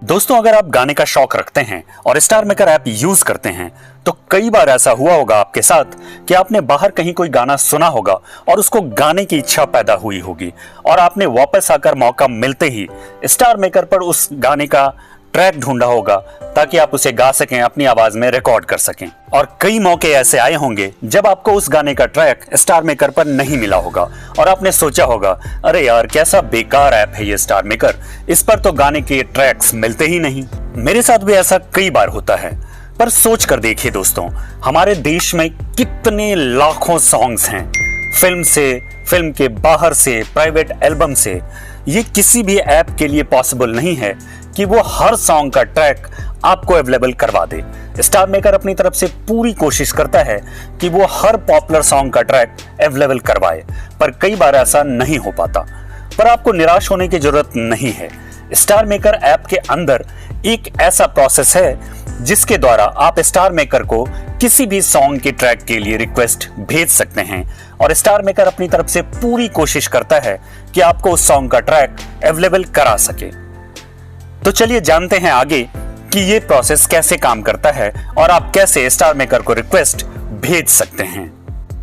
दोस्तों, अगर आप गाने का शौक रखते हैं और स्टार मेकर ऐप यूज करते हैं तो कई बार ऐसा हुआ होगा आपके साथ कि आपने बाहर कहीं कोई गाना सुना होगा और उसको गाने की इच्छा पैदा हुई होगी और आपने वापस आकर मौका मिलते ही स्टार मेकर पर उस गाने का ट्रैक ढूंढा होगा ताकि आप उसे गा सकें, अपनी आवाज में रिकॉर्ड कर सकें। और कई मौके ऐसे आए होंगे जब आपको उस गाने का ट्रैक स्टार मेकर पर नहीं मिला होगा और आपने सोचा होगा, अरे यार कैसा बेकार ऐप है ये स्टार मेकर, इस पर तो गाने के ट्रैक्स मिलते ही नहीं। मेरे साथ भी ऐसा कई बार होता है। पर सोच कर देखिए दोस्तों, हमारे देश में कितने लाखों सॉन्ग्स हैं, फिल्म से, फिल्म के बाहर से, प्राइवेट एल्बम से। ये किसी भी ऐप के लिए पॉसिबल नहीं है कि वो हर सॉन्ग का ट्रैक आपको अवेलेबल करवा दे। स्टार मेकर अपनी तरफ से पूरी कोशिश करता है कि वो हर पॉपुलर सॉन्ग का ट्रैक अवेलेबल करवाए, पर कई बार ऐसा नहीं हो पाता। पर आपको निराश होने की जरूरत नहीं है। स्टार मेकर ऐप के अंदर एक ऐसा प्रोसेस है जिसके द्वारा आप स्टार मेकर को किसी भी सॉन्ग के ट्रैक के लिए रिक्वेस्ट भेज सकते हैं और स्टार मेकर अपनी तरफ से पूरी कोशिश करता है कि आपको उस सॉन्ग का ट्रैक अवेलेबल करा सके। तो चलिए जानते हैं आगे कि ये प्रोसेस कैसे काम करता है और आप कैसे स्टार मेकर को रिक्वेस्ट भेज सकते हैं।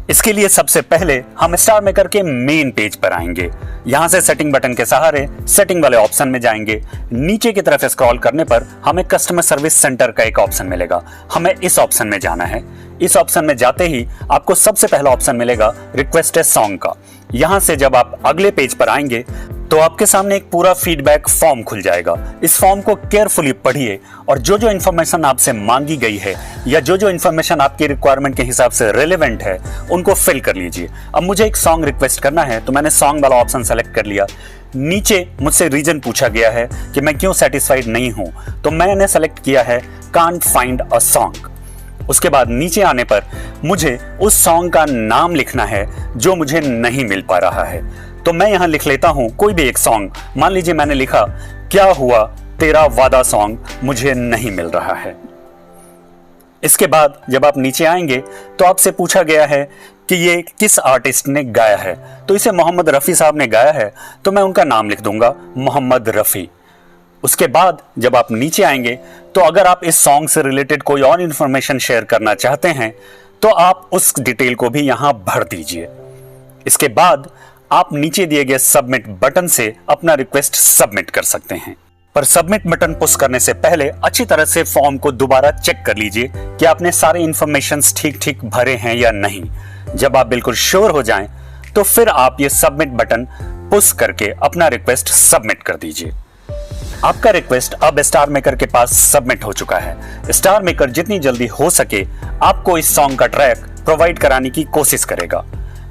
इसके लिए सबसे पहले हम स्टार मेकर के मेन पेज पर आएंगे। यहां से सेटिंग बटन के सहारे सेटिंग वाले ऑप्शन में जाएंगे। नीचे की तरफ स्क्रॉल करने पर हमें कस्टमर सर्विस सेंटर का एक ऑप्शन मिलेगा, हमें इस ऑप्शन में जाना है। इस ऑप्शन में जाते ही आपको सबसे पहला ऑप्शन मिलेगा रिक्वेस्ट ए सॉन्ग का। यहां से जब आप अगले पेज पर आएंगे तो आपके सामने एक पूरा फीडबैक फॉर्म खुल जाएगा। इस फॉर्म को केयरफुली पढ़िए और जो जो इन्फॉर्मेशन आपसे मांगी गई है या जो जो इन्फॉर्मेशन आपकी रिक्वायरमेंट के हिसाब से रिलेवेंट है उनको फिल कर लीजिए। अब मुझे एक सॉन्ग रिक्वेस्ट करना है तो मैंने सॉन्ग वाला ऑप्शन सेलेक्ट कर लिया। नीचे मुझसे रीजन पूछा गया है कि मैं क्यों सेटिस्फाइड नहीं हूं, तो मैंने सेलेक्ट किया है कांट फाइंड अ सॉन्ग। उसके बाद नीचे आने पर मुझे उस सॉन्ग का नाम लिखना है जो मुझे नहीं मिल पा रहा है। तो मैं यहां लिख लेता हूं कोई भी एक सॉन्ग। मान लीजिए मैंने लिखा क्या हुआ तेरा वादा सॉन्ग मुझे नहीं मिल रहा है। इसके बाद जब आप नीचे आएंगे तो आपसे पूछा गया है कि ये किस आर्टिस्ट ने गाया है, तो इसे मोहम्मद रफी साहब ने गाया है तो मैं उनका नाम लिख दूंगा मोहम्मद रफी। उसके बाद जब आप नीचे आएंगे तो अगर आप इस सॉन्ग से रिलेटेड कोई और इंफॉर्मेशन शेयर करना चाहते हैं तो आप उस डिटेल को भी यहां भर दीजिए। इसके बाद आप नीचे दिए गए सबमिट बटन से अपना रिक्वेस्ट सबमिट कर सकते हैं। पर सबमिट बटन पुश करने से पहले अच्छी तरह से फॉर्म को दोबारा चेक कर लीजिए कि आपने सारे इंफॉर्मेशंस ठीक ठीक भरे हैं या नहीं। जब आप बिल्कुल श्योर हो जाएं तो फिर आप ये सबमिट बटन पुश करके अपना रिक्वेस्ट सबमिट कर दीजिए। आपका रिक्वेस्ट अब स्टार मेकर के पास सबमिट हो चुका है। स्टार मेकर जितनी जल्दी हो सके आपको इस सॉन्ग का ट्रैक प्रोवाइड कराने की कोशिश करेगा।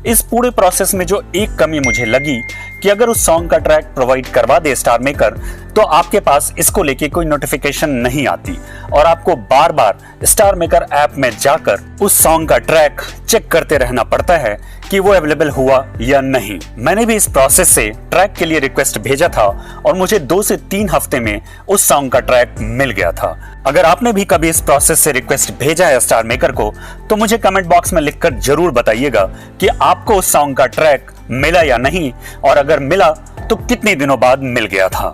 इस पूरे प्रोसेस में जो एक कमी मुझे लगी कि अगर उस सॉन्ग का ट्रैक प्रोवाइड करवा दे स्टार मेकर तो आपके पास इसको लेके कोई नोटिफिकेशन नहीं आती और आपको बार बार स्टार मेकर ऐप में जाकर उस सॉन्ग का ट्रैक चेक करते रहना पड़ता है कि वो अवेलेबल हुआ या नहीं। मैंने भी इस प्रोसेस से ट्रैक के लिए रिक्वेस्ट भेजा था और मुझे 2 से 3 हफ्ते में उस सॉन्ग का ट्रैक मिल गया था। अगर आपने भी कभी इस प्रोसेस से रिक्वेस्ट भेजा है स्टार मेकर को तो मुझे कमेंट बॉक्स में लिखकर जरूर बताइएगा कि आपको उस सॉन्ग का ट्रैक मिला या नहीं, और अगर मिला तो कितने दिनों बाद मिल गया था।